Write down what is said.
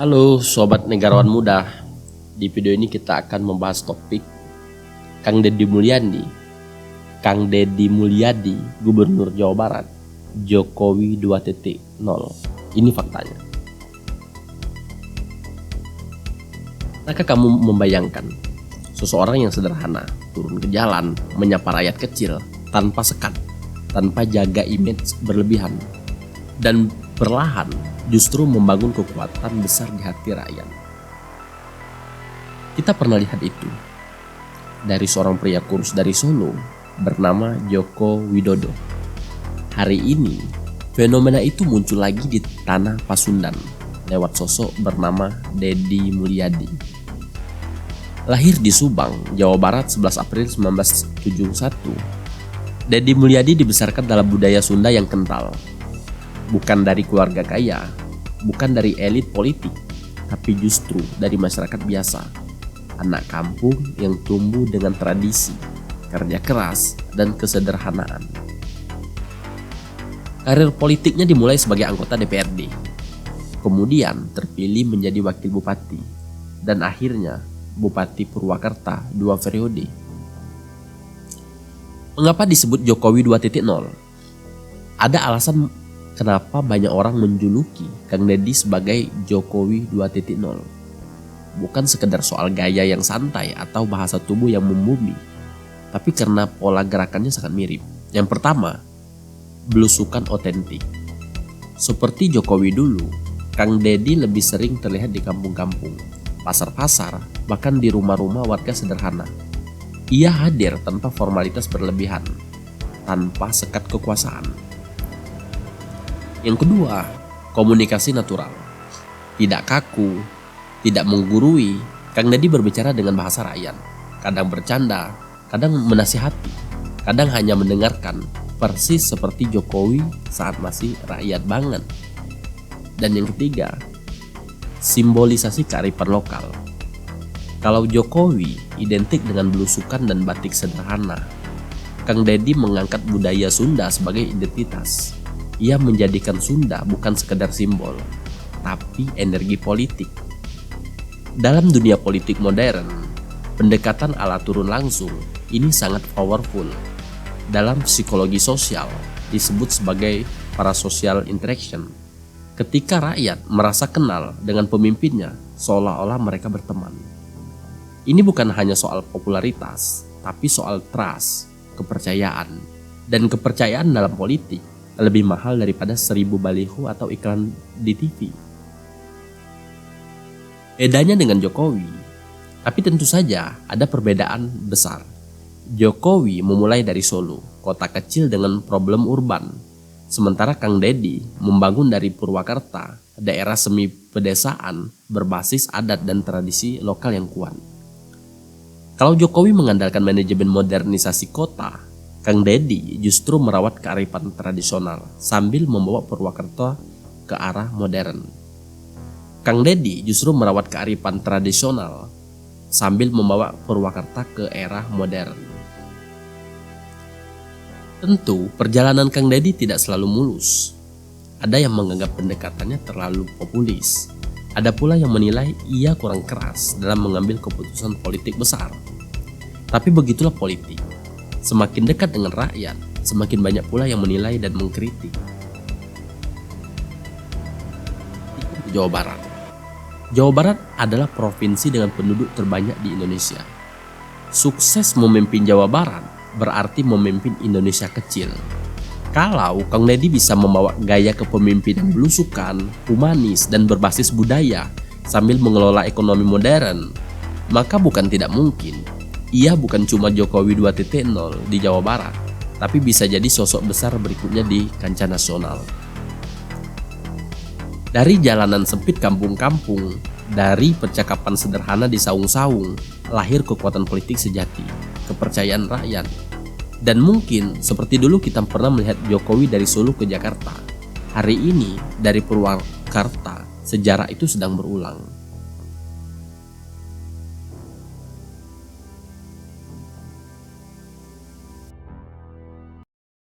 Halo Sobat Negarawan Muda. Di video ini kita akan membahas topik Kang Deddy Mulyadi, Gubernur Jawa Barat, Jokowi 2.0. Ini faktanya. Maka kamu membayangkan seseorang yang sederhana turun ke jalan menyapa rakyat kecil tanpa sekat, tanpa jaga image berlebihan, dan perlahan justru membangun kekuatan besar di hati rakyat. Kita pernah lihat itu dari seorang pria kurus dari Solo bernama Joko Widodo. Hari ini fenomena itu muncul lagi di tanah Pasundan lewat sosok bernama Deddy Mulyadi. Lahir di Subang, Jawa Barat 11 April 1971, Deddy Mulyadi dibesarkan dalam budaya Sunda yang kental. Bukan dari keluarga kaya, bukan dari elit politik, tapi justru dari masyarakat biasa. Anak kampung yang tumbuh dengan tradisi, kerja keras, dan kesederhanaan. Karir politiknya dimulai sebagai anggota DPRD, kemudian terpilih menjadi wakil bupati, dan akhirnya Bupati Purwakarta 2 periode. Mengapa disebut Jokowi 2.0? Ada alasan kenapa banyak orang menjuluki Kang Deddy sebagai Jokowi 2.0. Bukan sekedar soal gaya yang santai atau bahasa tubuh yang membumi, tapi karena pola gerakannya sangat mirip. Yang pertama, belusukan otentik. Seperti Jokowi dulu, Kang Deddy lebih sering terlihat di kampung-kampung, pasar-pasar, bahkan di rumah-rumah warga sederhana. Ia hadir tanpa formalitas berlebihan, tanpa sekat kekuasaan. Yang kedua, komunikasi natural. Tidak kaku, tidak menggurui, Kang Deddy berbicara dengan bahasa rakyat. Kadang bercanda, kadang menasihati, kadang hanya mendengarkan, persis seperti Jokowi saat masih rakyat banget. Dan yang ketiga, simbolisasi kearifan lokal. Kalau Jokowi identik dengan belusukan dan batik sederhana, Kang Deddy mengangkat budaya Sunda sebagai identitas. Ia menjadikan Sunda bukan sekedar simbol, tapi energi politik. Dalam dunia politik modern, pendekatan ala turun langsung ini sangat powerful. Dalam psikologi sosial disebut sebagai parasocial interaction. Ketika rakyat merasa kenal dengan pemimpinnya, seolah-olah mereka berteman. Ini bukan hanya soal popularitas, tapi soal trust, kepercayaan. Dan kepercayaan dalam politik lebih mahal daripada 1000 baliho atau iklan di TV. Bedanya dengan Jokowi, tapi tentu saja ada perbedaan besar. Jokowi memulai dari Solo, kota kecil dengan problem urban. Sementara Kang Deddy membangun dari Purwakarta, daerah semi pedesaan berbasis adat dan tradisi lokal yang kuat. Kalau Jokowi mengandalkan manajemen modernisasi kota, Kang Deddy justru merawat kearifan tradisional sambil membawa Purwakarta ke arah modern. Kang Deddy justru merawat kearifan tradisional sambil membawa Purwakarta ke era modern. Tentu perjalanan Kang Deddy tidak selalu mulus. Ada yang menganggap pendekatannya terlalu populis. Ada pula yang menilai ia kurang keras dalam mengambil keputusan politik besar. Tapi begitulah politik. Semakin dekat dengan rakyat, semakin banyak pula yang menilai dan mengkritik. Jawa Barat. Jawa Barat adalah provinsi dengan penduduk terbanyak di Indonesia. Sukses memimpin Jawa Barat berarti memimpin Indonesia kecil. Kalau Kang Deddy bisa membawa gaya kepemimpinan belusukan, humanis, dan berbasis budaya sambil mengelola ekonomi modern, maka bukan tidak mungkin ia bukan cuma Jokowi 2.0 di Jawa Barat, tapi bisa jadi sosok besar berikutnya di kancah nasional. Dari jalanan sempit kampung-kampung, dari percakapan sederhana di saung-saung, lahir kekuatan politik sejati, kepercayaan rakyat. Dan mungkin seperti dulu kita pernah melihat Jokowi dari Solo ke Jakarta. Hari ini dari Purwakarta, sejarah itu sedang berulang.